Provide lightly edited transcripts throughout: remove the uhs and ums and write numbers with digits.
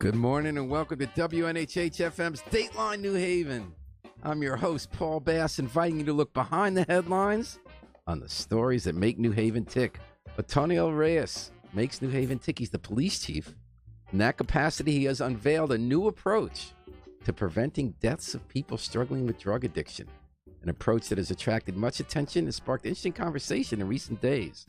Good morning and welcome to WNHH-FM's Dateline New Haven. I'm your host, Paul Bass, inviting you to look behind the headlines on the stories that make New Haven tick. Otoniel Reyes makes New Haven tick. He's the police chief. In that capacity, he has unveiled a new approach to preventing deaths of people struggling with drug addiction, an approach that has attracted much attention and sparked interesting conversation in recent days.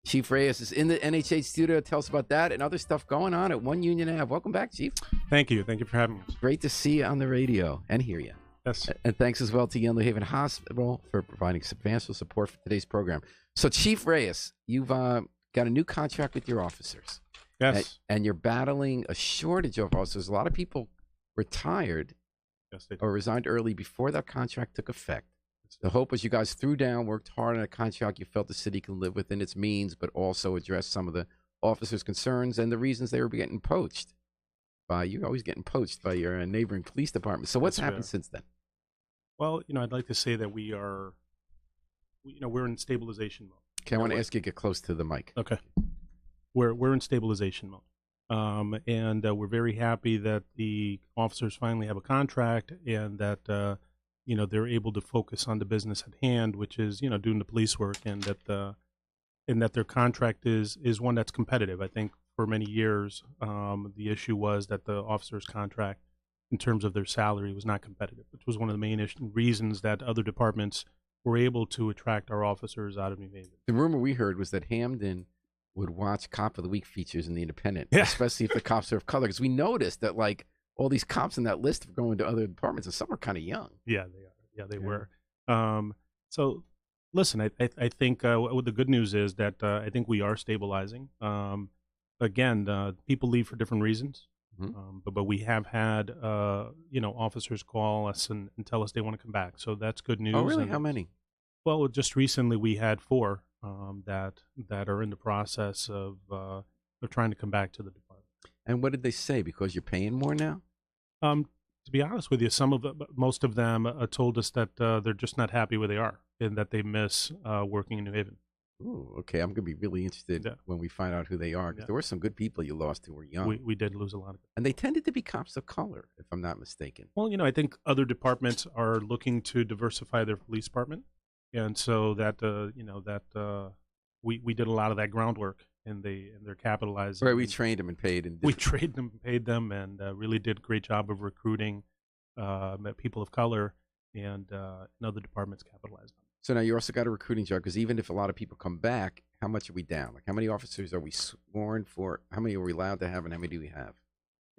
Chief Reyes is in the NHH studio to tell us about that and other stuff going on at 1 Union Ave. Welcome back, Chief. Thank you. Thank you for having us. Great to see you on the radio and hear you. Yes. And thanks as well to Yale New Haven Hospital for providing substantial support for today's program. So, Chief Reyes, you've got a new contract with your officers. Yes. And you're battling a shortage of officers. A lot of people retired or resigned early before that contract took effect. The hope was you guys threw down, worked hard on a contract you felt the city can live within its means, but also address some of the officers' concerns and the reasons they were getting poached. You're always getting poached by your neighboring police department. So what's happened since then? Well, I'd like to say that we're in stabilization mode. Okay, I want to ask you to get close to the mic. Okay. We're in stabilization mode. And we're very happy that the officers finally have a contract and that they're able to focus on the business at hand, which is, doing the police work, and that their contract is one that's competitive. I think for many years, the issue was that the officers' contract, in terms of their salary, was not competitive, which was one of the main reasons that other departments were able to attract our officers out of New Haven. The rumor we heard was that Hamden would watch Cop of the Week features in The Independent, yeah, especially if the cops are of color, because we noticed that, all these cops in that list are going to other departments, and some are kind of young. Yeah, they are. Yeah, they were. So, listen, I think what the good news is that I think we are stabilizing. Again, people leave for different reasons, but we have had officers call us and tell us they want to come back. So that's good news. Oh, really? How many? Well, just recently we had 4 that are in the process of trying to come back to the department. And what did they say? Because you're paying more now? To be honest with you, most of them told us that they're just not happy where they are and that they miss working in New Haven. Ooh, okay. I'm going to be really interested when we find out who they are, because there were some good people you lost who were young. We did lose a lot of them. And they tended to be cops of color, if I'm not mistaken. Well, I think other departments are looking to diversify their police department, and so we did a lot of that groundwork. And they're capitalizing. Right, we trained them and paid. We trained them, paid them, and really did a great job of recruiting people of color, and other departments capitalized on. So now you also got a recruiting job, because even if a lot of people come back, how much are we down? How many officers are we sworn for? How many are we allowed to have, and how many do we have?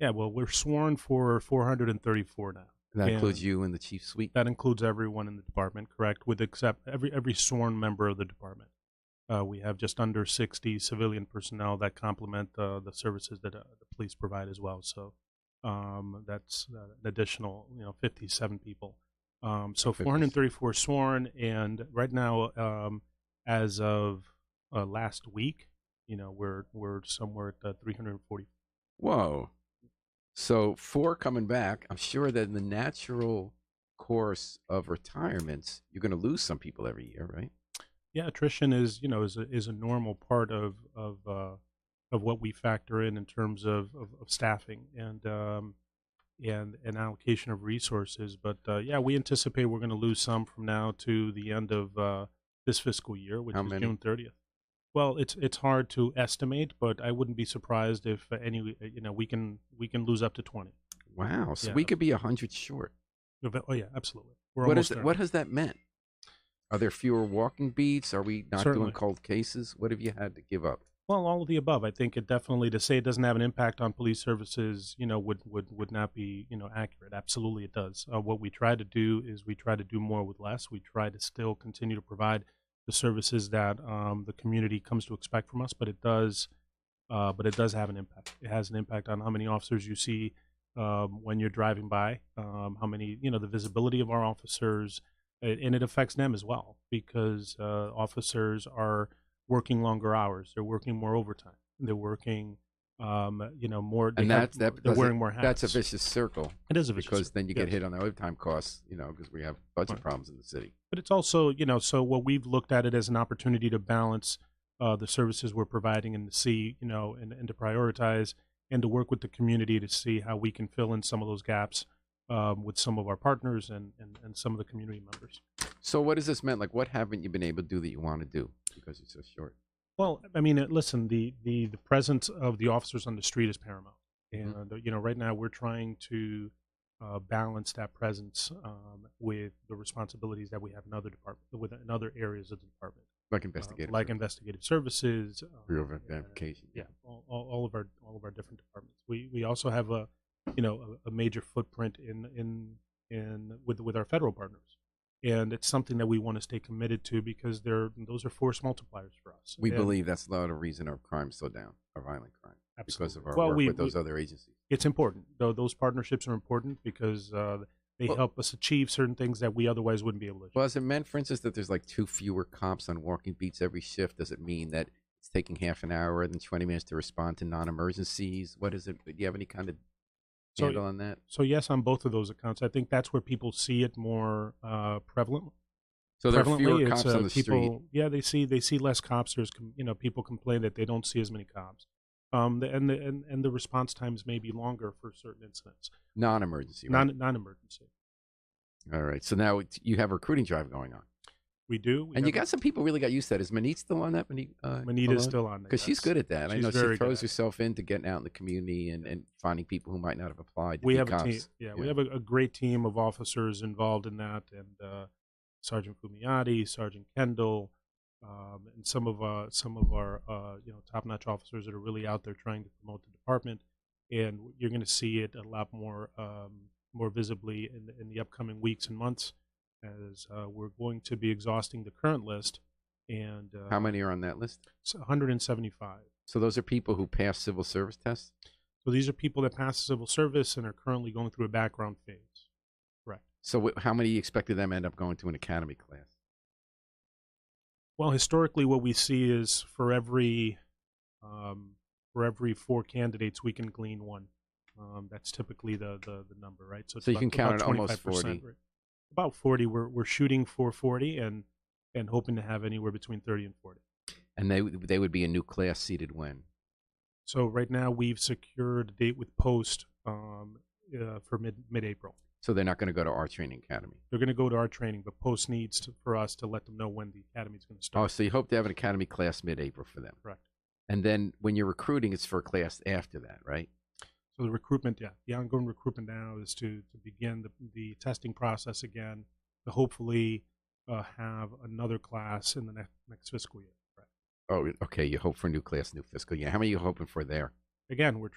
Yeah, well, we're sworn for 434 now. And that includes you and the chief suite? That includes everyone in the department, correct, with except every sworn member of the department. We have just under 60 civilian personnel that complement the services that the police provide as well. So that's an additional, 57 people. So 434 sworn, and right now, as of last week, we're somewhere at 340. Whoa! So 4 coming back. I'm sure that in the natural course of retirements, you're going to lose some people every year, right? Yeah, attrition is a normal part of what we factor in terms of staffing and allocation of resources. But we anticipate we're going to lose some from now to the end of this fiscal year, which is June 30th. Well, it's hard to estimate, but I wouldn't be surprised if we can lose up to 20. Wow, so we could be 100 short. Oh yeah, absolutely. What has that meant? Are there fewer walking beats? Are we not Certainly doing cold cases? What have you had to give up? Well, all of the above. I think it definitely, to say it doesn't have an impact on police services, would not be, accurate. Absolutely it does. What we try to do is we try to do more with less. We try to still continue to provide the services that the community comes to expect from us, but it does have an impact. It has an impact on how many officers you see when you're driving by, how many, the visibility of our officers, and it affects them as well, because officers are working longer hours. They're working more overtime. They're working, more. They're wearing more hats. That's a vicious circle. It is a vicious because circle. then you get hit on the overtime costs, because we have budget problems in the city. But it's also, so what we've looked at it as an opportunity to balance the services we're providing and to see, and to prioritize and to work with the community to see how we can fill in some of those gaps with some of our partners and some of the community members. So what has this meant? Like, what haven't you been able to do that you want to do because you're so short? Well, I mean, listen, the presence of the officers on the street is paramount. And, right now we're trying to balance that presence with the responsibilities that we have in other in other areas of the department. Like investigative investigative services. Real verification. Yeah, all of our different departments. We also have a major footprint with our federal partners. And it's something that we want to stay committed to because those are force multipliers for us. We believe that's a lot of reason our crime's so down, our violent crime, absolutely. Because of our work with those other agencies. It's important. Those partnerships are important because they help us achieve certain things that we otherwise wouldn't be able to achieve. Well, has it meant, for instance, that there's like 2 fewer cops on walking beats every shift? Does it mean that it's taking half an hour rather than 20 minutes to respond to non-emergencies? What is it? Do you have any kind of handle on that? So yes, on both of those accounts, I think that's where people see it more prevalent. So there are fewer cops on the street. Yeah, they see less cops. There's people complain that they don't see as many cops, and the response times may be longer for certain incidents. Non-emergency, right? Non-emergency. All right. So now you have a recruiting drive going on. We do. And you got some people really got used to that. Is Manit still on that? Manit is still on that. Because she's good at that. I know she throws herself into getting out in the community and finding people who might not have applied. We have a team. Yeah, we have a great team of officers involved in that, and Sergeant Fumiati, Sergeant Kendall, and some of our top-notch officers that are really out there trying to promote the department. And you're going to see it a lot more visibly in the upcoming weeks and months, as we're going to be exhausting the current list. And how many are on that list? 175. So those are people who pass civil service tests? So these are people that pass civil service and are currently going through a background phase. Correct. So how many expected them end up going to an academy class? Well, historically, what we see is for every 4 candidates, we can glean 1. That's typically the number, right? So you can count on almost 40. Right? About 40. We're shooting for 40 and hoping to have anywhere between 30 and 40. And they would be a new class seated when? So right now we've secured a date with Post for mid-April. So they're not going to go to our training academy? They're going to go to our training, but Post needs for us to let them know when the academy is going to start. Oh, so you hope to have an academy class mid-April for them? Correct. And then when you're recruiting, it's for a class after that, right? So the recruitment, the ongoing recruitment now is to begin the testing process again, to hopefully have another class in the next fiscal year. Right. Oh, okay. You hope for a new class, new fiscal year. How many are you hoping for there? Again, we're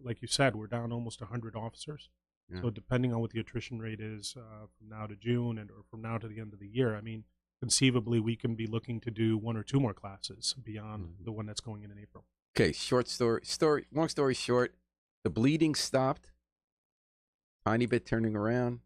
like you said, we're down almost 100 officers. Yeah. So depending on what the attrition rate is from now to June or from now to the end of the year, I mean, conceivably we can be looking to do 1 or 2 more classes beyond the one that's going in April. Okay, long story short, the bleeding stopped, tiny bit turning around.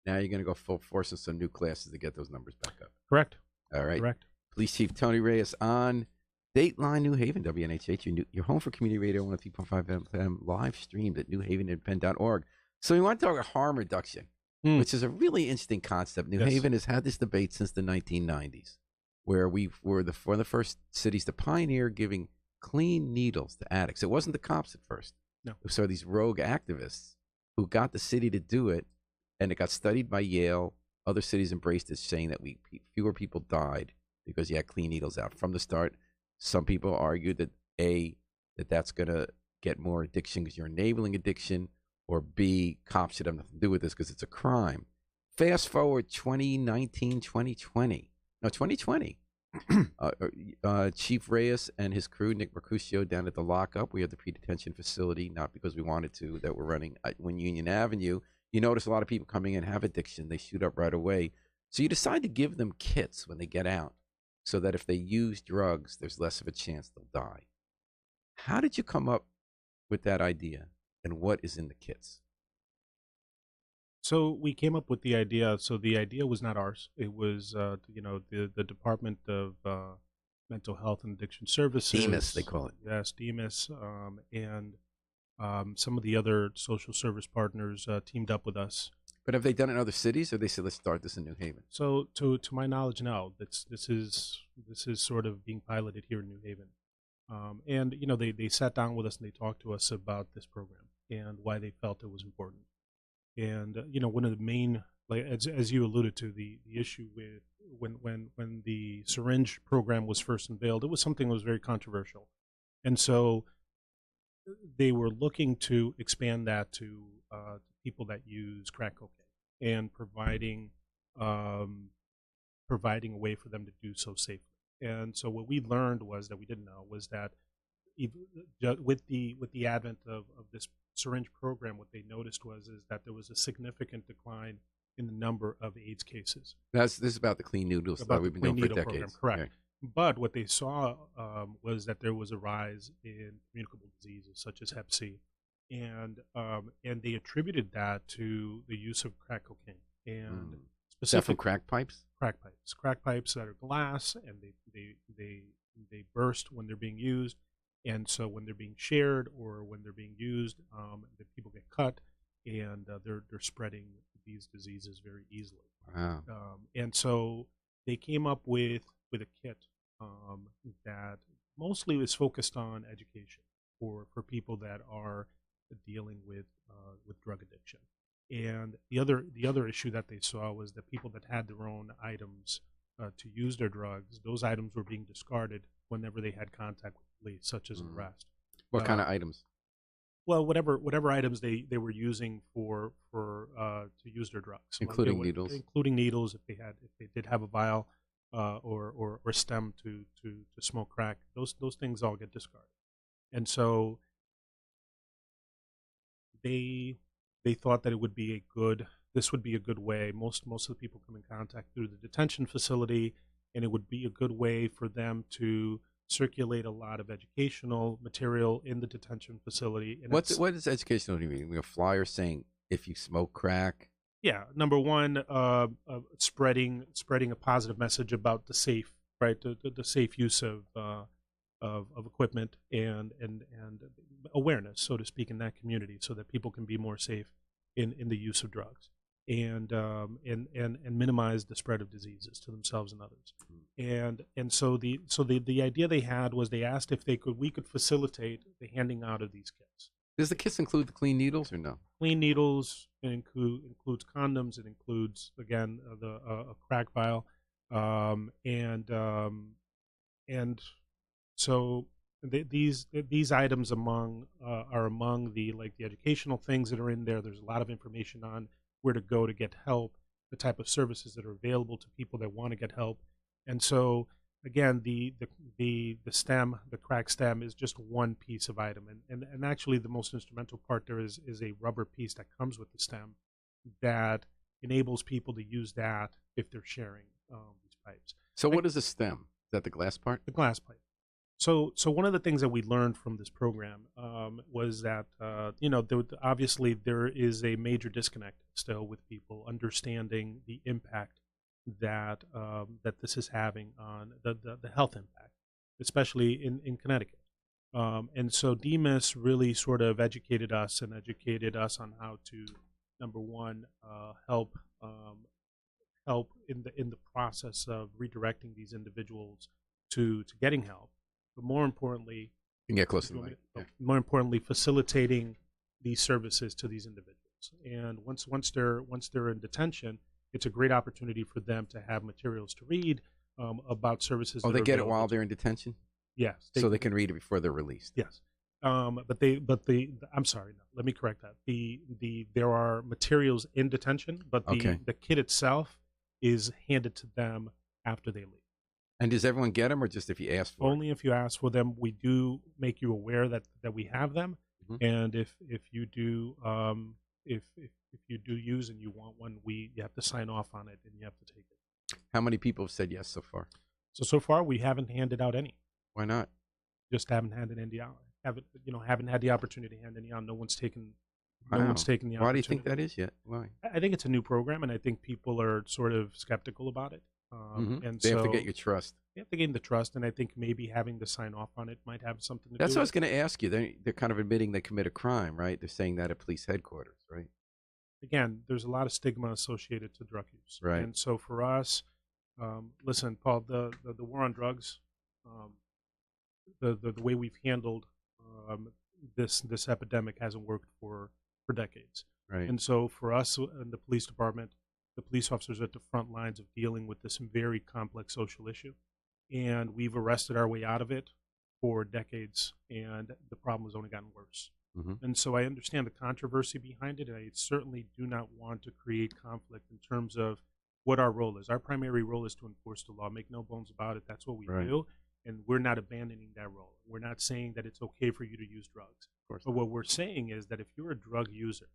Now you're going to go full force in some new classes to get those numbers back up. Correct. All right. Correct. Police Chief Tony Reyes on Dateline New Haven, WNHH, your home for community radio 103.5 FM, live streamed at newhavenindependent.org. So we want to talk about harm reduction, which is a really interesting concept. New Haven has had this debate since the 1990s, where we were one of the first cities to pioneer giving clean needles to addicts. It wasn't the cops at first. No. So these rogue activists who got the city to do it, and it got studied by Yale. Other cities embraced it, saying that fewer people died because you had clean needles out from the start. Some people argued that that's going to get more addiction because you're enabling addiction, or B, cops should have nothing to do with this because it's a crime. Fast forward 2019, 2020. No, 2020. Chief Reyes and his crew, Nick Mercutio, down at the lockup. We have the pre-detention facility, not because we wanted to, that we're running at Union Avenue. You notice a lot of people coming in have addiction. They shoot up right away. So you decide to give them kits when they get out so that if they use drugs, there's less of a chance they'll die. How did you come up with that idea, and what is in the kits? So we came up with the idea. So the idea was not ours. It was, the Department of Mental Health and Addiction Services. DEMAS, they call it. Yes, DEMAS, and some of the other social service partners teamed up with us. But have they done it in other cities, or they said let's start this in New Haven? So to my knowledge, no. This is sort of being piloted here in New Haven. And they sat down with us and they talked to us about this program and why they felt it was important. And one of the main, like as you alluded to, the issue with when the syringe program was first unveiled, it was something that was very controversial, and so they were looking to expand that to people that use crack cocaine and providing a way for them to do so safely. And so what we learned was that we didn't know was that with the advent of this syringe program, what they noticed is that there was a significant decline in the number of AIDS cases. This is about the clean needles that we've been doing for decades. Program, correct. Okay. But what they saw was that there was a rise in communicable diseases such as Hep C, and they attributed that to the use of crack cocaine and specifically crack pipes. Crack pipes that are glass, and they burst when they're being used, and so when they're being shared or when they're being used, the people get cut, and they're spreading these diseases very easily. Wow. And so they came up with a kit that mostly was focused on education for people that are dealing with drug addiction. And the other issue that they saw was that people that had their own items to use their drugs, those items were being discarded whenever they had contact with police, such as an arrest. What kind of items? Well, whatever items they were using for to use their drugs, including needles. Including needles, if they did have a vial or stem to smoke crack, those things all get discarded. And so they thought that this would be a good way. Most of the people come in contact through the detention facility, and it would be a good way for them to circulate a lot of educational material in the detention facility. And what is educational? Do you mean a flyer saying if you smoke crack? Yeah, number one, spreading a positive message about the safe, right, the safe use of equipment and awareness, so to speak, in that community, so that people can be more safe in the use of drugs, and minimize the spread of diseases to themselves and others. And so the idea they had was they asked if we could facilitate the handing out of these kits. Does the kits include the clean needles or no? Clean needles. It includes condoms. It includes, again, a crack vial, and so these items are among the educational things that are in there. There's a lot of information on where to go to get help, the type of services that are available to people that want to get help. And so again, the crack stem is just one piece of item, and actually the most instrumental part there is a rubber piece that comes with the stem that enables people to use that if they're sharing these pipes. So what is a stem? Is that the glass part? The glass pipe. So one of the things that we learned from this program was that obviously there is a major disconnect still with people understanding the impact that this is having on the health impact, especially in Connecticut. And so DEMIS really sort of educated us on how to, number one, help in the process of redirecting these individuals to getting help. But more importantly, you can get close to the mic. Yeah. More importantly, facilitating these services to these individuals. And once they're in detention, it's a great opportunity for them to have materials to read about services. Oh, they get it while they're in detention? Yes. So they can read it before they're released. Yes. I'm sorry. No, let me correct that. There are materials in detention, but the kit itself is handed to them after they leave. And does everyone get them, or just if you ask for them? Only if you ask for them. We do make you aware that we have them, and if you do if you do use and you want one, you have to sign off on it and you have to take it. How many people have said yes so far? So far we haven't handed out any. Why not? Just haven't handed any out. Haven't had the opportunity to hand any out. No one's taken the Why opportunity. Why do you think that is yet? Why? I think it's a new program, and I think people are sort of skeptical about it. And they have to get your trust. They have to gain the trust, and I think maybe having to sign off on it might have something to do. That's what I was going to ask you. They're kind of admitting they commit a crime, right? They're saying that at police headquarters, right? Again, there's a lot of stigma associated to drug use, right? And so for us, listen, Paul, the war on drugs, the way we've handled this epidemic hasn't worked for decades. Right. And so for us in the police department, the police officers are at the front lines of dealing with this very complex social issue, and we've arrested our way out of it for decades, and the problem has only gotten worse. And so I understand the controversy behind it, and I certainly do not want to create conflict in terms of what our role is. Our primary role is to enforce the law. Make no bones about it. That's what we do, and we're not abandoning that role. We're not saying that it's okay for you to use drugs. But what we're saying is that if you're a drug user,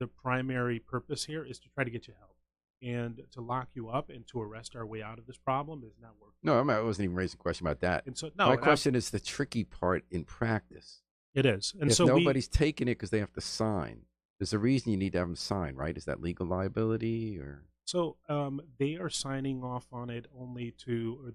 the primary purpose here is to try to get you help. And to lock you up and to arrest our way out of this problem is not working. No, I wasn't even raising a question about that. And so, no, my question is the tricky part in practice. It is. And if so nobody's taking it because they have to sign, there's a reason you need to have them sign, right? Is that legal liability or? So they are signing off on it only to, or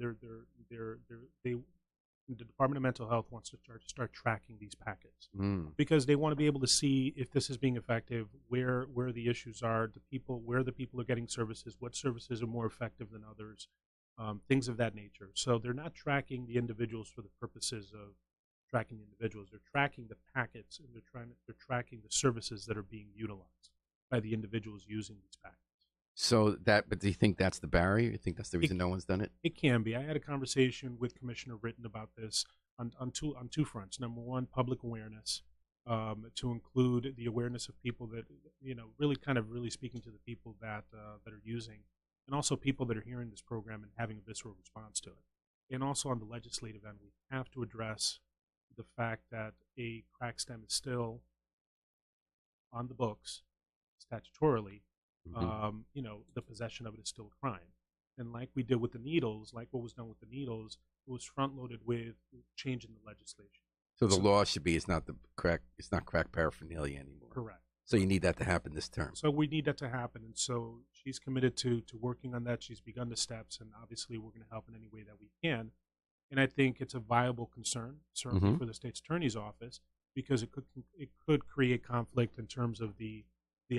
the Department of Mental Health wants to start tracking these packets because they want to be able to see if this is being effective, where the issues are, where the people are getting services, what services are more effective than others, things of that nature. So they're not tracking the individuals for the purposes of tracking the individuals. They're tracking the packets, and they're tracking the services that are being utilized by the individuals using these packets. So but do you think that's the barrier? You think that's the reason no one's done it? It can be. I had a conversation with Commissioner Britton about this on two fronts. Number one, public awareness, to include the awareness of people that, really speaking to the people that are using, and also people that are hearing this program and having a visceral response to it. And also on the legislative end, we have to address the fact that a crack stem is still on the books statutorily. The possession of it is still a crime. And like we did with the needles, like what was done with the needles, it was front-loaded with changing the legislation. So the law should be it's not crack paraphernalia anymore. Correct. So you need that to happen this term. So we need that to happen, and so she's committed to working on that. She's begun the steps, and obviously we're going to help in any way that we can. And I think it's a viable concern, certainly for the state's attorney's office, because it could create conflict in terms of the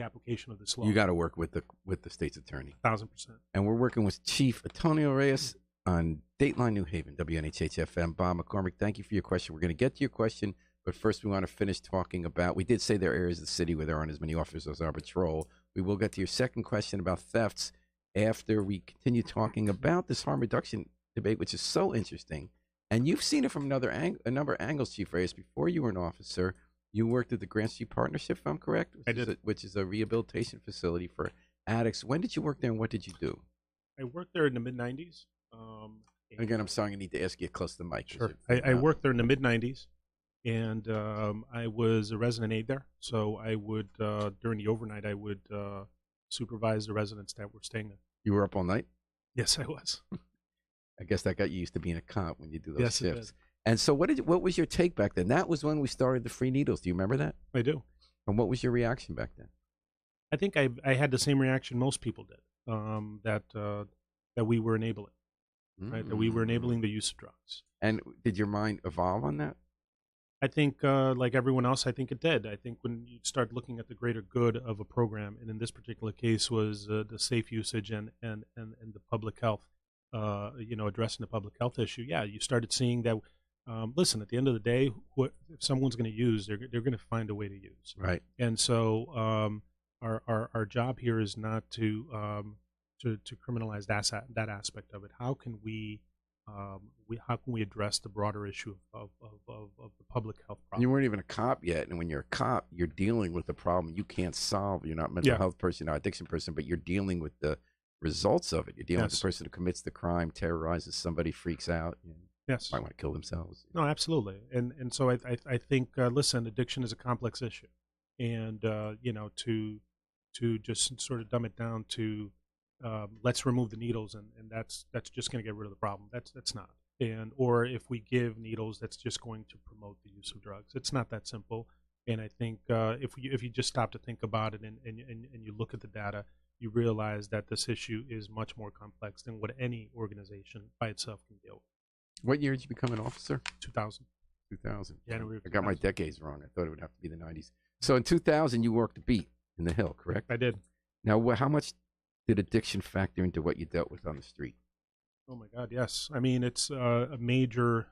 application of this law. You got to work with the state's attorney. 1,000%. And we're working with Chief Otoniel Reyes on Dateline New Haven, WNHH FM. Bob McCormick, thank you for your question. We're going to get to your question, but first we want to finish talking about, we did say there are areas of the city where there aren't as many officers as on patrol. We will get to your second question about thefts after we continue talking about this harm reduction debate, which is so interesting. And you've seen it from a number of angles, Chief Reyes. Before you were an officer, you worked at the Grant Street Partnership, if I'm correct? I did. Which is a rehabilitation facility for addicts. When did you work there and what did you do? I worked there in the mid-'90s. Again, I'm sorry, I need to ask you close to the mic. Sure. I worked there in the mid-'90s, and I was a resident aide there. So I would, during the overnight, I would supervise the residents that were staying there. You were up all night? Yes, I was. I guess that got you used to being a cop when you do those shifts. It did. And so what was your take back then? That was when we started the free needles. Do you remember that? I do. And what was your reaction back then? I think I had the same reaction most people did, that we were enabling, right? That we were enabling the use of drugs. And did your mind evolve on that? I think, like everyone else, I think it did. I think when you start looking at the greater good of a program, and in this particular case was the safe usage and the public health, addressing the public health issue, yeah, you started seeing that. Listen, at the end of the day, if someone's going to use, they're going to find a way to use. Right. And so our job here is not to criminalize that aspect of it. How can we address the broader issue of the public health problem? You weren't even a cop yet, and when you're a cop, you're dealing with a problem you can't solve. You're not a mental health person, you're not an addiction person, but you're dealing with the results of it. You're dealing with the person who commits the crime, terrorizes somebody, freaks out. Yes. Might want to kill themselves. No, absolutely. And so I think, listen, addiction is a complex issue. And, to just sort of dumb it down to let's remove the needles and that's just going to get rid of the problem. That's not. Or if we give needles, that's just going to promote the use of drugs. It's not that simple. And I think if you just stop to think about it and you look at the data, you realize that this issue is much more complex than what any organization by itself can deal with. What year did you become an officer? 2000. 2000. January of 2000. I got my decades wrong. I thought it would have to be the 90s. So in 2000, you worked the beat in the Hill, correct? I did. Now, how much did addiction factor into what you dealt with on the street? Oh, my God, yes. I mean, it's a major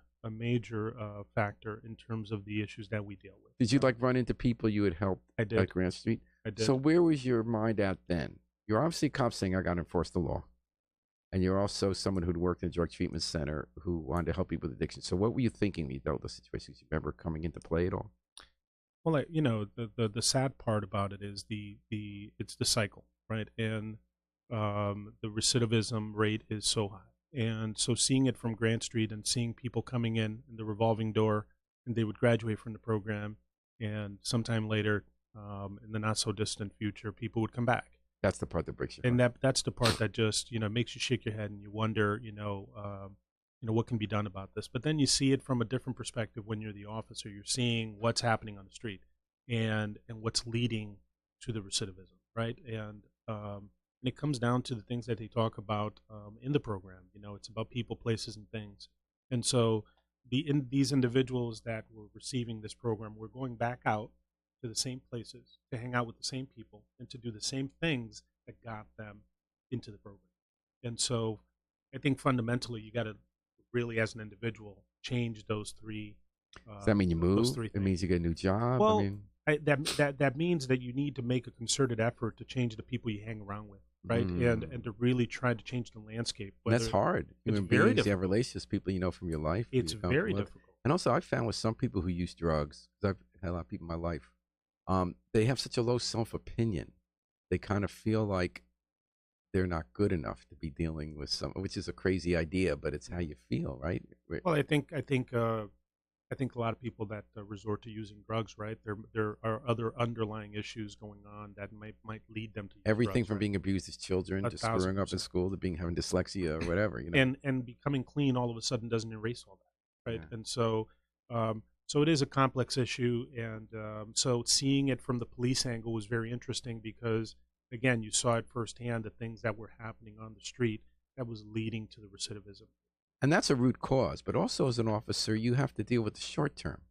factor in terms of the issues that we deal with. Did you run into people you had helped I did. at Grant Street? I did. So where was your mind at then? You're obviously a cop saying I got to enforce the law. And you're also someone who'd worked in a drug treatment center who wanted to help people with addiction. So what were you thinking when you dealt with the situations? You remember coming into play at all? Well, the sad part about it is it's the cycle, right? And the recidivism rate is so high. And so seeing it from Grant Street and seeing people coming in the revolving door, and they would graduate from the program, and sometime later, in the not so distant future, people would come back. That's the part that breaks you. And that's the part that just makes you shake your head and you wonder, what can be done about this. But then you see it from a different perspective when you're the officer. You're seeing what's happening on the street and what's leading to the recidivism, right? And it comes down to the things that they talk about in the program. It's about people, places, and things. And so these individuals that were receiving this program were going back out to the same places, to hang out with the same people, and to do the same things that got them into the program. And so I think fundamentally you got to really, as an individual, change those three. Does that mean you move? It means you get a new job? Well, that means that you need to make a concerted effort to change the people you hang around with, right? And to really try to change the landscape. That's hard. It's very difficult. You have relationships, people you know from your life. It's very difficult. And also I found with some people who use drugs, because I've had a lot of people in my life, they have such a low self-opinion. They kind of feel like they're not good enough to be dealing with which is a crazy idea, but it's how you feel, right? Well, I think a lot of people that resort to using drugs, right? There are other underlying issues going on that might lead them to use everything drugs, from right? being abused as children to screwing up in school to having dyslexia or whatever, And becoming clean all of a sudden doesn't erase all that, right? Yeah. And so so it is a complex issue, and so seeing it from the police angle was very interesting because, again, you saw it firsthand, the things that were happening on the street that was leading to the recidivism. And that's a root cause, but also as an officer, you have to deal with the short term.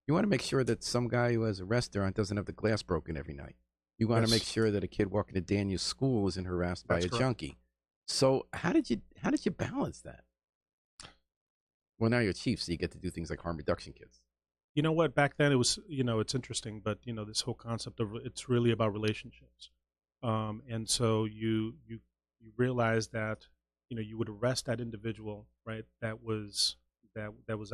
You want to make sure that some guy who has a restaurant doesn't have the glass broken every night. You want to make sure that a kid walking to Daniel's school isn't harassed by a junkie. So how did you balance that? Well, now you're chief, so you get to do things like harm reduction kits. You know what? Back then it was, it's interesting, but this whole concept of it's really about relationships, and so you realize that you would arrest that individual, right? That was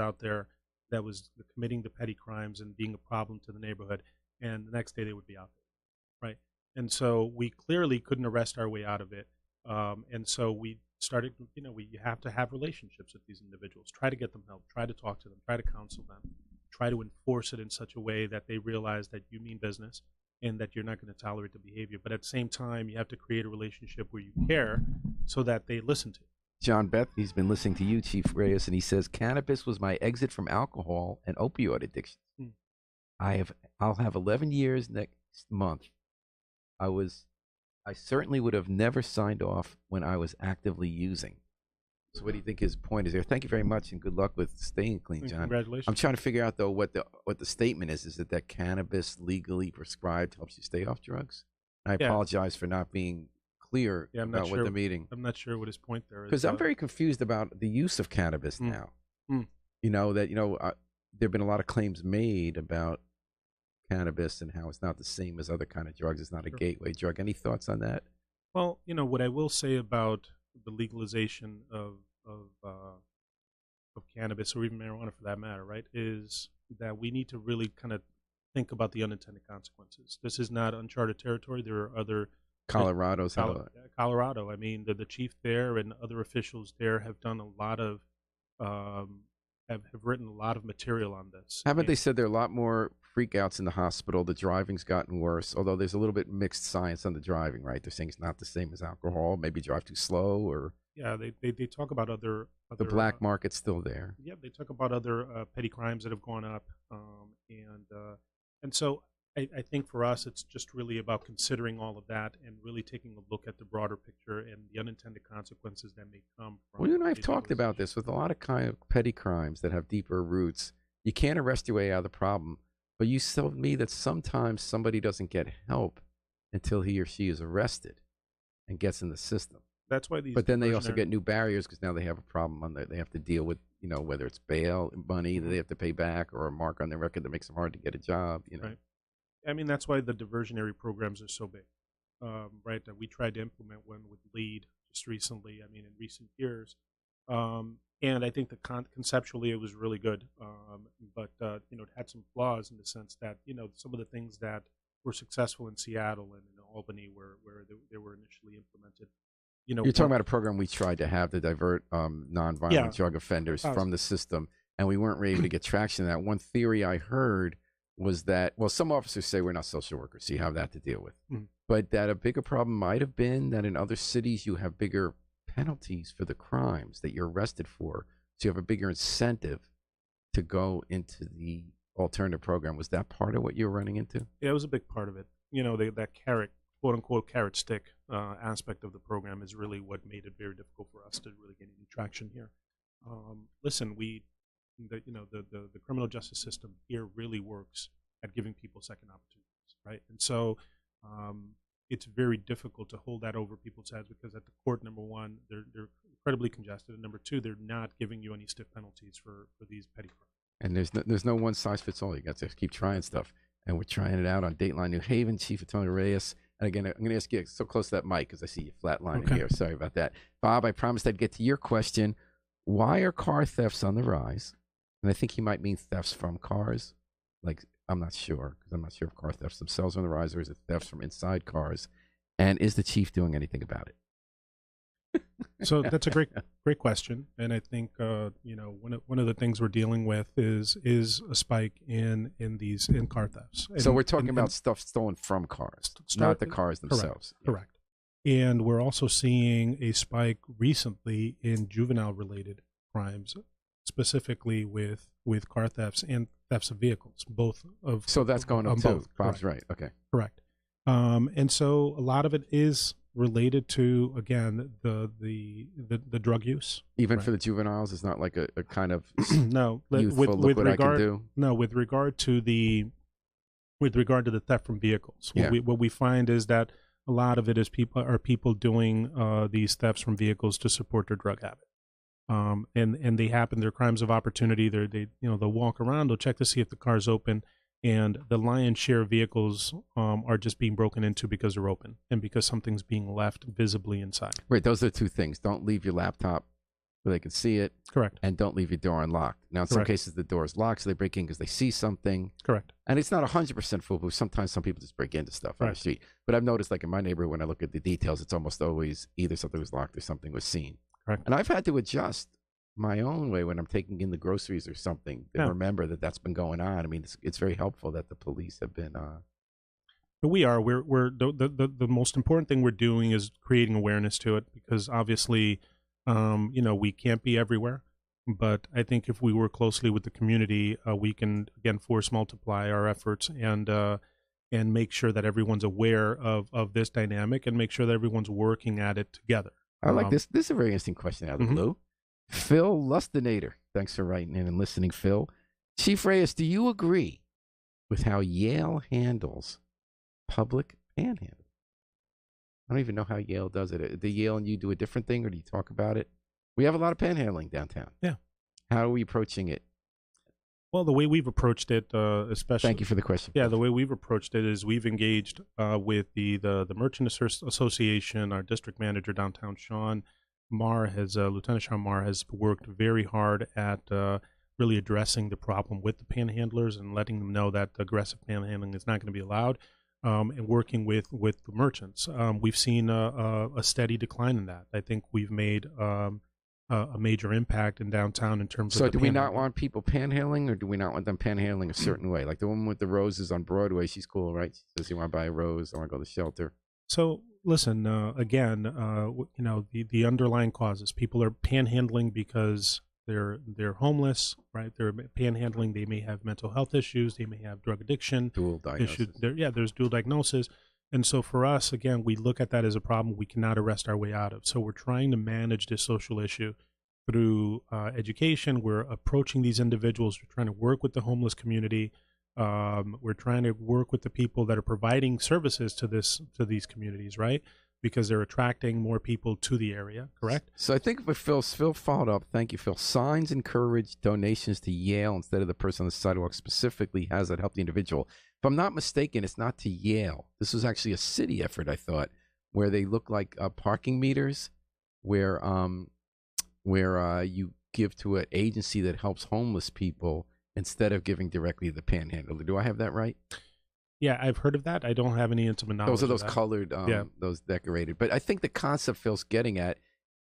out there, that was committing the petty crimes and being a problem to the neighborhood, and the next day they would be out there, right? And so we clearly couldn't arrest our way out of it, and so we started, you have to have relationships with these individuals, try to get them help, try to talk to them, try to counsel them, try to enforce it in such a way that they realize that you mean business and that you're not going to tolerate the behavior. But at the same time, you have to create a relationship where you care so that they listen to you. John Beth, he's been listening to you, Chief Reyes, and he says, cannabis was my exit from alcohol and opioid addiction. I'll have 11 years next month. I certainly would have never signed off when I was actively using. So what do you think his point is there? Thank you very much, and good luck with staying clean, John. Congratulations. I'm trying to figure out, though, what the statement is. Is it that cannabis legally prescribed helps you stay off drugs? I apologize for not being clear about what the meeting. I'm not sure what his point there is. Because I'm very confused about the use of cannabis now. There have been a lot of claims made about cannabis and how it's not the same as other kind of drugs. It's not a gateway drug. Any thoughts on that? Well, what I will say about the legalization of cannabis, or even marijuana for that matter, right, is that we need to really kind of think about the unintended consequences. This is not uncharted territory. There are other Colorado. I mean, the chief there and other officials there have done a lot of have written a lot of material on this. Haven't they said there are a lot more freakouts in the hospital? The driving's gotten worse, although there's a little bit mixed science on the driving, right? They're saying it's not the same as alcohol. Maybe drive too slow, or they talk about other the black market's still there. Yeah, they talk about other petty crimes that have gone up, and so I think for us it's just really about considering all of that and really taking a look at the broader picture and the unintended consequences that may come from. Well, you and I have talked about this with a lot of kind of petty crimes that have deeper roots. You can't arrest your way out of the problem. But you told me that sometimes somebody doesn't get help until he or she is arrested and gets in the system. That's why these. But then they also get new barriers because now they have a problem they have to deal with, whether it's bail money that they have to pay back or a mark on their record that makes them hard to get a job. Right. I mean, that's why the diversionary programs are so big, right? That we tried to implement one with LEAD just recently. I mean, in recent years, and I think conceptually it was really good, but it had some flaws in the sense that some of the things that were successful in Seattle and in Albany, where they were initially implemented. You're talking about a program we tried to have to divert nonviolent drug offenders from the system, and we weren't able to get traction in that. One theory I heard was that, well, some officers say we're not social workers, so you have that to deal with. But that a bigger problem might have been that in other cities you have bigger penalties for the crimes that you're arrested for, so you have a bigger incentive to go into the alternative program. Was that part of what you were running into? Yeah, it was a big part of it. That carrot, quote unquote, carrot stick aspect of the program is really what made it very difficult for us to really get any traction here. Listen, the criminal justice system here really works at giving people second opportunities, right? And so it's very difficult to hold that over people's heads because at the court, number one, they're incredibly congested, and number two, they're not giving you any stiff penalties for these petty crimes. And there's no one size fits all. You got to keep trying stuff, and we're trying it out on Dateline New Haven. Chief Otoniel Reyes. And again, I'm going to ask you so close to that mic because I see you flatlining here. Sorry about that, Bob. I promised I'd get to your question. Why are car thefts on the rise? And I think he might mean thefts from cars. Like, I'm not sure, because I'm not sure if car thefts themselves are on the rise or is it thefts from inside cars. And is the chief doing anything about it? So that's a great question. And I think, one of the things we're dealing with is a spike in car thefts. So we're talking about stuff stolen from cars, not the cars themselves. Correct. And we're also seeing a spike recently in juvenile-related crimes, specifically with car thefts and thefts of vehicles, both of. So that's going up too. Both. Bob's right. Okay. Correct. And so a lot of it is related to, again, the drug use. Even for the juveniles, it's not like a kind of no. Youthful, with regard, no, with regard to the theft from vehicles, what we find is that a lot of it is people doing these thefts from vehicles to support their drug habit. And they happen. They're crimes of opportunity. They'll walk around. They'll check to see if the car's open, and the lion's share of vehicles are just being broken into because they're open and because something's being left visibly inside. Right. Those are two things. Don't leave your laptop where they can see it. Correct. And don't leave your door unlocked. Now, in some cases, the door is locked, so they break in because they see something. Correct. And it's not 100% foolproof. Sometimes some people just break into stuff on the street. But I've noticed, like in my neighborhood, when I look at the details, it's almost always either something was locked or something was seen. Correct. And I've had to adjust my own way when I'm taking in the groceries or something to remember that that's been going on. I mean, it's very helpful that the police have been. But we're the most important thing we're doing is creating awareness to it, because obviously, we can't be everywhere. But I think if we work closely with the community, we can again force multiply our efforts and make sure that everyone's aware of this dynamic and make sure that everyone's working at it together. I like this. This is a very interesting question out of the blue. Phil Lustinator. Thanks for writing in and listening, Phil. Chief Reyes, do you agree with how Yale handles public panhandling? I don't even know how Yale does it. Do Yale and you do a different thing, or do you talk about it? We have a lot of panhandling downtown. Yeah. How are we approaching it? Well, the way we've approached it, especially. Thank you for the question. Yeah, the way we've approached it is we've engaged with the Merchant Association. Our district manager downtown, Lieutenant Sean Marr, has worked very hard at really addressing the problem with the panhandlers and letting them know that aggressive panhandling is not going to be allowed, and working with the merchants. We've seen a steady decline in that. I think we've made a major impact in downtown in terms of. So do we not want people panhandling, or do we not want them panhandling a certain way? Like the woman with the roses on Broadway, she's cool, right? She says, "You want to buy a rose? I want to go to the shelter." So listen, again, the underlying causes. People are panhandling because they're homeless, right? They're panhandling. They may have mental health issues. They may have drug addiction. Dual diagnosis. There's dual diagnosis. And so for us, again, we look at that as a problem we cannot arrest our way out of. So we're trying to manage this social issue through education. We're approaching these individuals. We're trying to work with the homeless community. We're trying to work with the people that are providing services to these communities, right? because they're attracting more people to the area, correct? So I think what Phil followed up, thank you, Phil. Signs encourage donations to Yale instead of the person on the sidewalk specifically. Has that help the individual? If I'm not mistaken, it's not to Yale. This was actually a city effort, I thought, where they look like parking meters, where you give to an agency that helps homeless people instead of giving directly to the panhandler. Do I have that right? Yeah, I've heard of that. I don't have any intimate knowledge. Those are those of that. colored, those decorated. But I think the concept Phil's getting at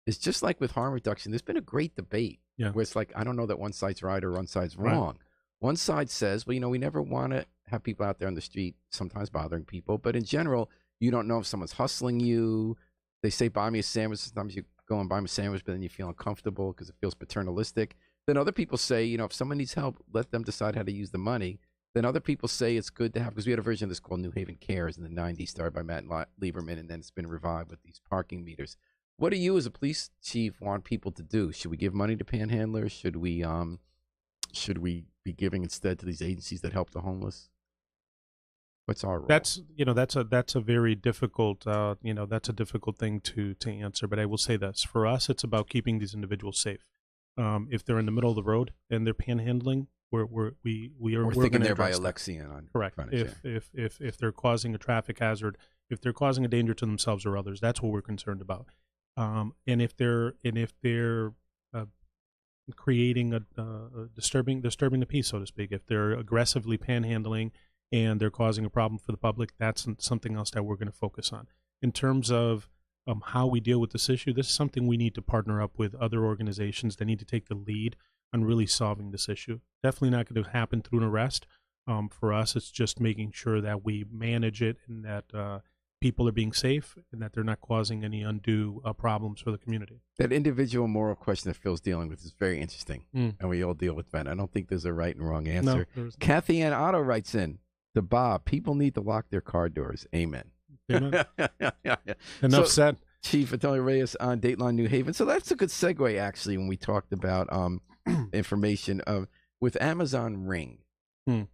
is just like with harm reduction. There's been a great debate where it's like, I don't know that one side's right or one side's wrong. Right. One side says, well, we never want to have people out there on the street sometimes bothering people. But in general, you don't know if someone's hustling you. They say, buy me a sandwich. Sometimes you go and buy them a sandwich, but then you feel uncomfortable because it feels paternalistic. Then other people say, if someone needs help, let them decide how to use the money. Then other people say it's good to have, because we had a version of this called New Haven Cares in the 90s, started by Matt Lieberman, and then it's been revived with these parking meters. What do you as a police chief want people to do? Should we give money to panhandlers? Should we be giving instead to these agencies that help the homeless? What's our role? That's a very difficult that's a difficult thing to answer. But I will say this: for us, it's about keeping these individuals safe. If they're in the middle of the road and they're panhandling, we're thinking there by Alexian on correct. If they're causing a traffic hazard, if they're causing a danger to themselves or others, that's what we're concerned about. And if they're creating disturbing the peace, so to speak, if they're aggressively panhandling and they're causing a problem for the public, that's something else that we're going to focus on. In terms of how we deal with this issue, this is something we need to partner up with other organizations that need to take the lead on really solving this issue. Definitely not going to happen through an arrest. For us, it's just making sure that we manage it and that people are being safe and that they're not causing any undue problems for the community. That individual moral question that Phil's dealing with is very interesting, and we all deal with that. I don't think there's a right and wrong answer. No, Kathy Ann Otto writes in, to Bob, people need to lock their car doors. Amen. Enough said. Chief Otoniel Reyes on Dateline New Haven. So that's a good segue, actually, when we talked about information with Amazon Ring.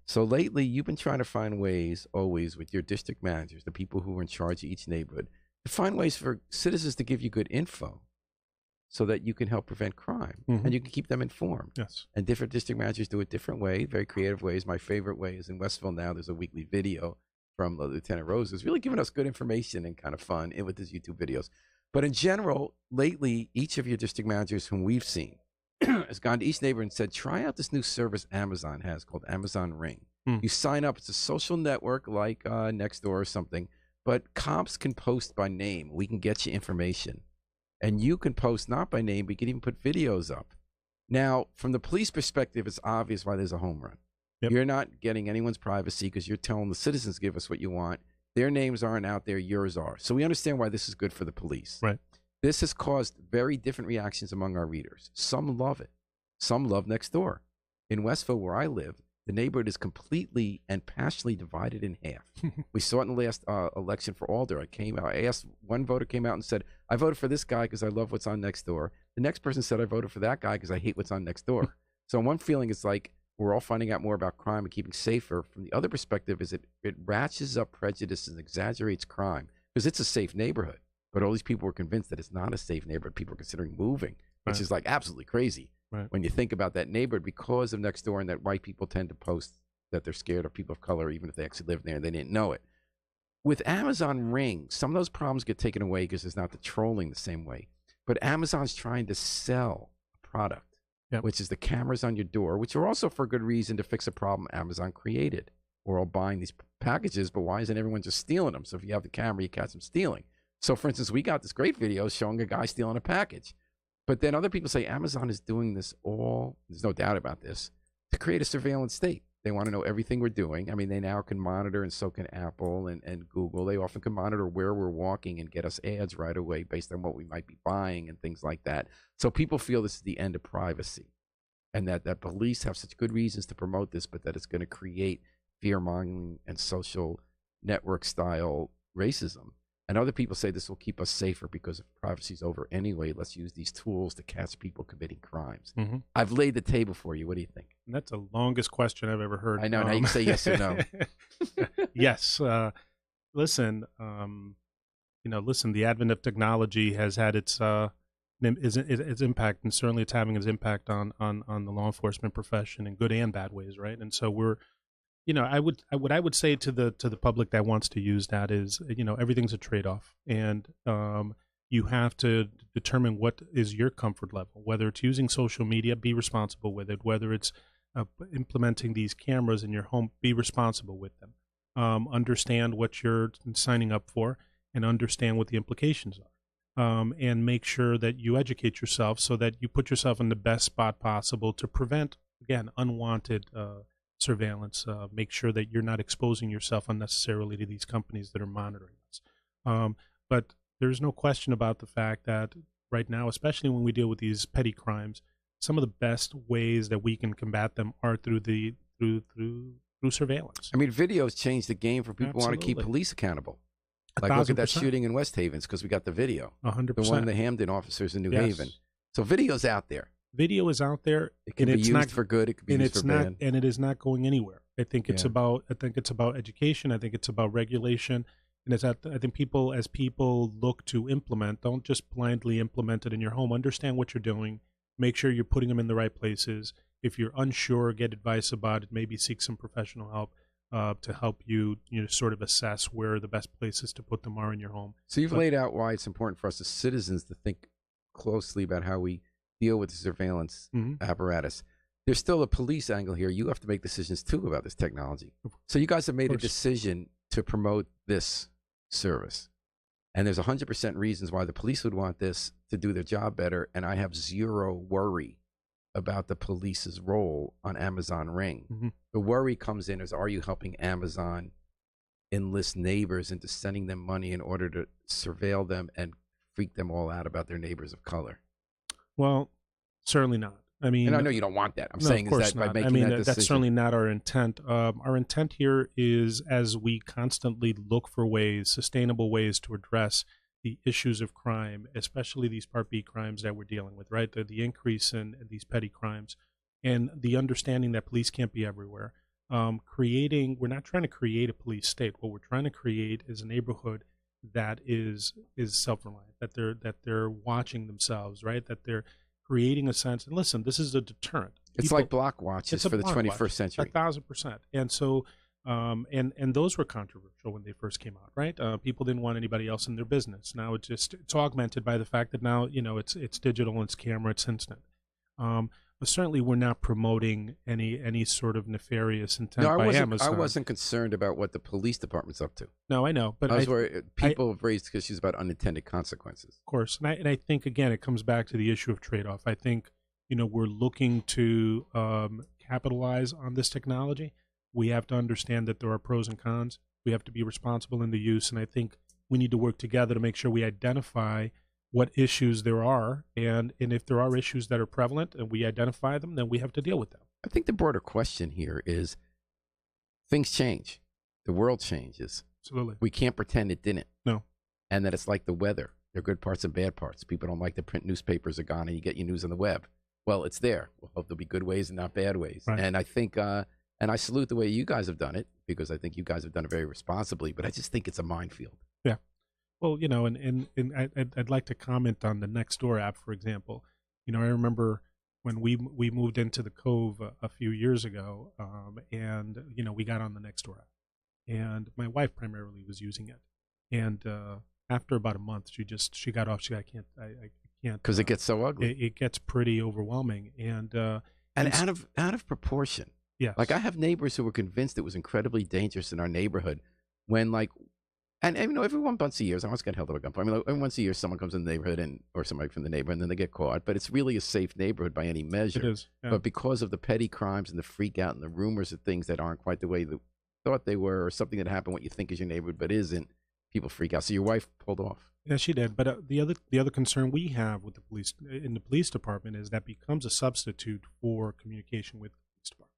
So lately, you've been trying to find ways, always with your district managers, the people who are in charge of each neighborhood, to find ways for citizens to give you good info so that you can help prevent crime and you can keep them informed. Yes. And different district managers do it different ways, very creative ways. My favorite way is in Westville now, there's a weekly video from Lieutenant Rose, who's really giving us good information and kind of fun with his YouTube videos. But in general, lately, each of your district managers whom we've seen has gone to each neighbor and said, try out this new service Amazon has called Amazon Ring. You sign up. It's a social network like Nextdoor or something, but cops can post by name. We can get you information. And you can post not by name, but you can even put videos up. Now, from the police perspective, it's obvious why there's a home run. Yep. You're not getting anyone's privacy because you're telling the citizens, give us what you want. Their names aren't out there, yours are. So we understand why this is good for the police. Right. This has caused very different reactions among our readers. Some love it. Some love Nextdoor. In Westville, where I live, the neighborhood is completely and passionately divided in half. We saw it in the last election for Alder. I asked, one voter came out and said, I voted for this guy because I love what's on Nextdoor. The next person said, I voted for that guy because I hate what's on Nextdoor. So one feeling is like we're all finding out more about crime and keeping safer. From the other perspective is it ratchets up prejudice and exaggerates crime because it's a safe neighborhood. But all these people were convinced that it's not a safe neighborhood. People are considering moving, which is like absolutely crazy. Right. When you think about that neighborhood, because of Nextdoor and that white people tend to post that they're scared of people of color, even if they actually live there and they didn't know it. With Amazon Ring, some of those problems get taken away because there's not the trolling the same way. But Amazon's trying to sell a product, which is the cameras on your door, which are also for good reason to fix a problem Amazon created. We're all buying these packages, but why isn't everyone just stealing them? So if you have the camera, you catch them stealing. So, for instance, we got this great video showing a guy stealing a package. But then other people say Amazon is doing this all, there's no doubt about this, to create a surveillance state. They want to know everything we're doing. I mean, they now can monitor, and so can Apple and Google. They often can monitor where we're walking and get us ads right away based on what we might be buying and things like that. So people feel this is the end of privacy and that police have such good reasons to promote this, but that it's going to create fear-mongering and social network-style racism. And other people say this will keep us safer because if privacy's over anyway, let's use these tools to catch people committing crimes. I've laid the table for you. What do you think? That's the longest question I've ever heard. I know. Now you can say yes or no. Yes. Listen, listen, the advent of technology has had its impact, and certainly it's having its impact on the law enforcement profession in good and bad ways, right? And so what I would say to the public that wants to use that is, everything's a trade-off, and you have to determine what is your comfort level. Whether it's using social media, be responsible with it. Whether it's implementing these cameras in your home, be responsible with them. Understand what you're signing up for, and understand what the implications are. And make sure that you educate yourself so that you put yourself in the best spot possible to prevent, again, unwanted surveillance. Make sure that you're not exposing yourself unnecessarily to these companies that are monitoring us. But there's no question about the fact that right now, especially when we deal with these petty crimes, some of the best ways that we can combat them are through surveillance. I mean, videos change the game for people who want to keep police accountable. Like, look at that shooting in West Havens because we got the video. 100%. The one of the Hamden officers in New Haven. So video's out there. Video is out there. It can be used for good. It can be used for bad. And it is not going anywhere. I think it's about education. I think it's about regulation. And I think people look to implement, don't just blindly implement it in your home. Understand what you're doing. Make sure you're putting them in the right places. If you're unsure, get advice about it. Maybe seek some professional help to help you, sort of assess where the best places to put them are in your home. So you've laid out why it's important for us as citizens to think closely about how we deal with the surveillance apparatus. There's still a police angle here. You have to make decisions too about this technology. So you guys have made a decision to promote this service. And there's 100% reasons why the police would want this to do their job better. And I have zero worry about the police's role on Amazon Ring. The worry comes in is, are you helping Amazon enlist neighbors into sending them money in order to surveil them and freak them all out about their neighbors of color? Well, certainly not. I mean, and I know you don't want that. I'm saying is that by making that decision. That's certainly not our intent. Our intent here is, as we constantly look for ways, sustainable ways to address the issues of crime, especially these Part B crimes that we're dealing with, right? The increase in these petty crimes, and the understanding that police can't be everywhere. We're not trying to create a police state. What we're trying to create is a neighborhood that is self-reliant, that they're watching themselves, right? That they're creating a sense. And listen, this is a deterrent. It's like block watches for the 21st century. 1,000%. And so, and those were controversial when they first came out, right? People didn't want anybody else in their business. Now it's augmented by the fact that now, it's digital, it's camera, it's instant. But certainly we're not promoting any sort of nefarious intent by Amazon. I wasn't concerned about what the police department's up to. No, I know. But people have raised issues about unintended consequences. Of course. And I think, again, it comes back to the issue of trade-off. I think, we're looking to capitalize on this technology. We have to understand that there are pros and cons. We have to be responsible in the use. And I think we need to work together to make sure we identify what issues there are, and if there are issues that are prevalent and we identify them, then we have to deal with them. I think the broader question here is things change. The world changes. Absolutely. We can't pretend it didn't. No. And that it's like the weather. There are good parts and bad parts. People don't like the print newspapers are gone and you get your news on the web. Well, it's there. We'll hope there'll be good ways and not bad ways. Right. And I think, and I salute the way you guys have done it, because I think you guys have done it very responsibly, but I just think it's a minefield. Yeah. Well, and I'd like to comment on the Nextdoor app, for example. I remember when we moved into the Cove a few years ago, and we got on the Nextdoor app, and my wife primarily was using it, and after about a month, she got off. I can't because it gets so ugly. It gets pretty overwhelming, and out of proportion. Yes. Like I have neighbors who were convinced it was incredibly dangerous in our neighborhood when And every once a year, I almost got held up at gunpoint. I mean, every once a year, someone comes in the neighborhood or somebody from the neighborhood, and then they get caught. But it's really a safe neighborhood by any measure. It is. Yeah. But because of the petty crimes and the freak out and the rumors of things that aren't quite the way they thought they were, or something that happened what you think is your neighborhood but isn't, people freak out. So your wife pulled off. Yeah, she did. But the other concern we have with the police in the police department is that becomes a substitute for communication with the police department,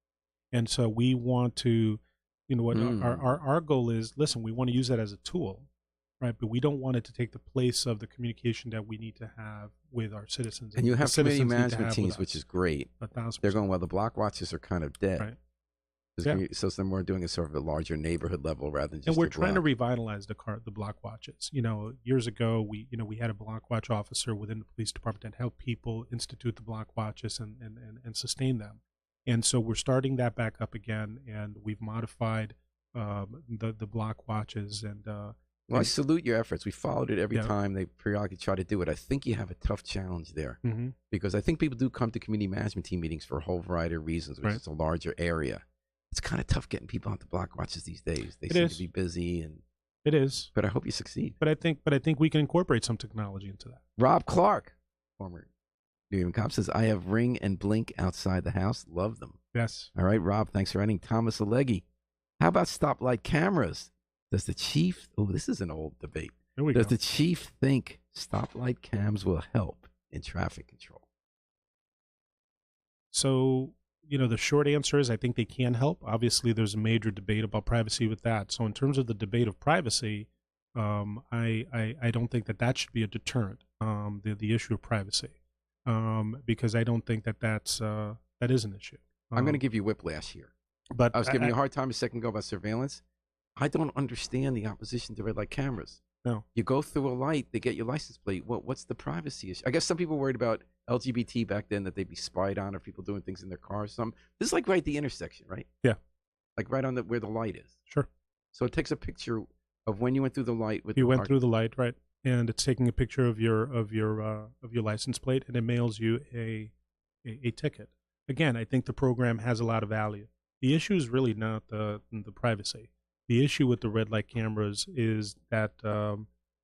and so we want to, our goal is, listen, we want to use that as a tool. Right, but we don't want it to take the place of the communication that we need to have with our citizens. And you have community management teams, which is great. 1,000%. They're going, well, the block watches are kind of dead. Right. So some more doing a sort of a larger neighborhood level rather than just. And we're trying to revitalize the block watches. Years ago, we had a block watch officer within the police department that helped people institute the block watches and sustain them. And so we're starting that back up again, and we've modified the block watches. And I salute your efforts. We followed it every time they periodically try to do it. I think you have a tough challenge there because I think people do come to community management team meetings for a whole variety of reasons, which is a larger area. It's kind of tough getting people onto block watches these days. They seem to be busy, and it is. But I hope you succeed. But I think we can incorporate some technology into that. Rob Clark, former New Haven cop, says, "I have Ring and Blink outside the house. Love them." Yes. All right, Rob. Thanks for writing. Thomas Alleghi, how about stoplight cameras? Does the chief? Oh, this is an old debate. Here we go. Does the chief think stoplight cams will help in traffic control? So. The short answer is I think they can help. Obviously, there's a major debate about privacy with that. So in terms of the debate of privacy, I don't think that should be a deterrent, the issue of privacy, because I don't think that is an issue. I'm going to give you whiplash here. But I was giving you a hard time a second ago about surveillance. I don't understand the opposition to red light cameras. No. You go through a light, they get your license plate. What's the privacy issue? I guess some people were worried about LGBT back then, that they'd be spied on, or people doing things in their cars. This is like right at the intersection, right? Yeah. Like right on where the light is. Sure. So it takes a picture of when you went through the light. You went through the light, right? And it's taking a picture of your license plate, and it mails you a ticket. Again, I think the program has a lot of value. The issue is really not the privacy. The issue with the red light cameras is that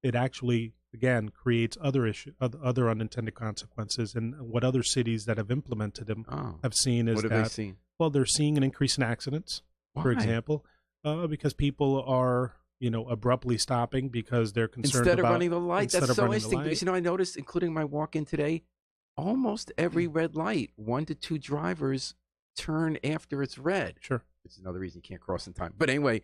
it actually, again, creates other unintended consequences. And what other cities that have implemented them have seen is what have they seen? Well, they're seeing an increase in accidents, for example, because people are abruptly stopping because they're concerned instead of running the light. That's so interesting because I noticed, including my walk-in today, almost every red light, 1 to 2 drivers turn after it's red. Sure. It's another reason you can't cross in time. But anyway,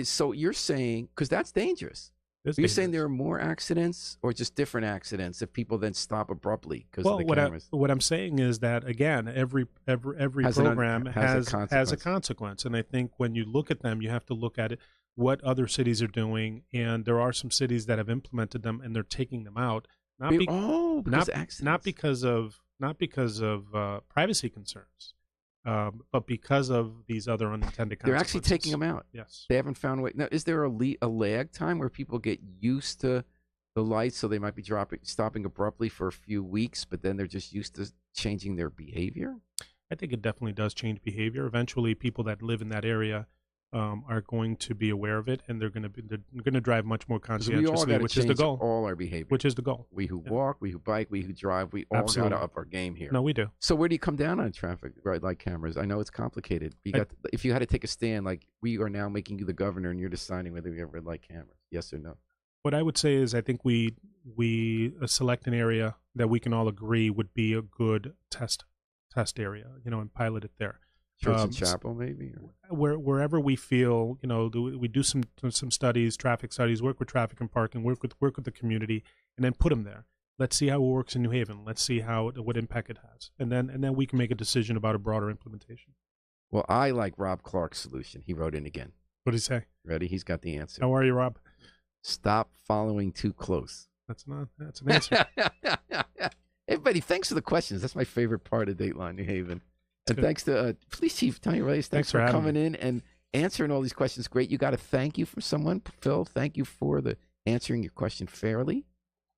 so you're saying, because that's dangerous. You're saying there are more accidents or just different accidents if people then stop abruptly because of the cameras? What I'm saying is that, again, every program has a consequence. And I think when you look at them, you have to look at it, what other cities are doing. And there are some cities that have implemented them and they're taking them out. Not because of privacy concerns. But because of these other unintended consequences. They're actually taking them out. Yes. They haven't found a way. Now, is there a lag time where people get used to the lights, so they might be stopping abruptly for a few weeks, but then they're just used to changing their behavior? I think it definitely does change behavior. Eventually, people that live in that area are going to be aware of it, and they're going to drive much more conscientiously, which is the goal. All our behavior, which is the goal. We who walk, we who bike, we who drive, we all got to up our game here. No, we do. So where do you come down on traffic red light cameras? I know it's complicated. If you had to take a stand, like we are now making you the governor, and you're deciding whether we have red light cameras, yes or no. What I would say is, I think we select an area that we can all agree would be a good test area, and pilot it there. Church and chapel, maybe, or wherever we feel, we do some studies, traffic studies, work with traffic and parking, work with the community, and then put them there. Let's see how it works in New Haven. Let's see what impact it has, and then we can make a decision about a broader implementation. Well, I like Rob Clark's solution. He wrote in again. What did he say? Ready? He's got the answer. How are you, Rob? Stop following too close. That's an answer. Everybody, thanks for the questions. That's my favorite part of Dateline New Haven. And thanks to Police Chief Tony Reyes. Thanks for coming in and answering all these questions. Great. You got a thank you from someone. Phil, thank you for answering your question fairly. You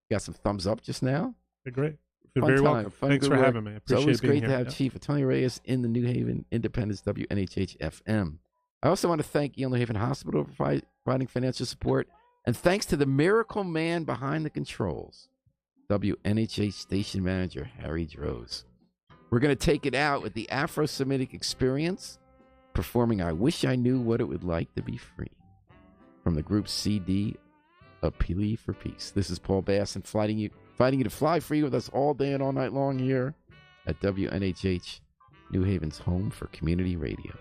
got some thumbs up just now. Great. Fun very time. Welcome. Thanks for having me. I appreciate it's always great being to here. have Chief Otoniel Reyes in the New Haven Independence WNHH FM. I also want to thank Yale New Haven Hospital for providing financial support. And thanks to the miracle man behind the controls, WNHH Station Manager Harry Droz. We're going to take it out with the Afro-Semitic Experience, performing I Wish I Knew What It Would Like to Be Free, from the group CD, A Plea for Peace. This is Paul Bass, and fighting you to fly free with us all day and all night long here at WNHH, New Haven's home for community radio.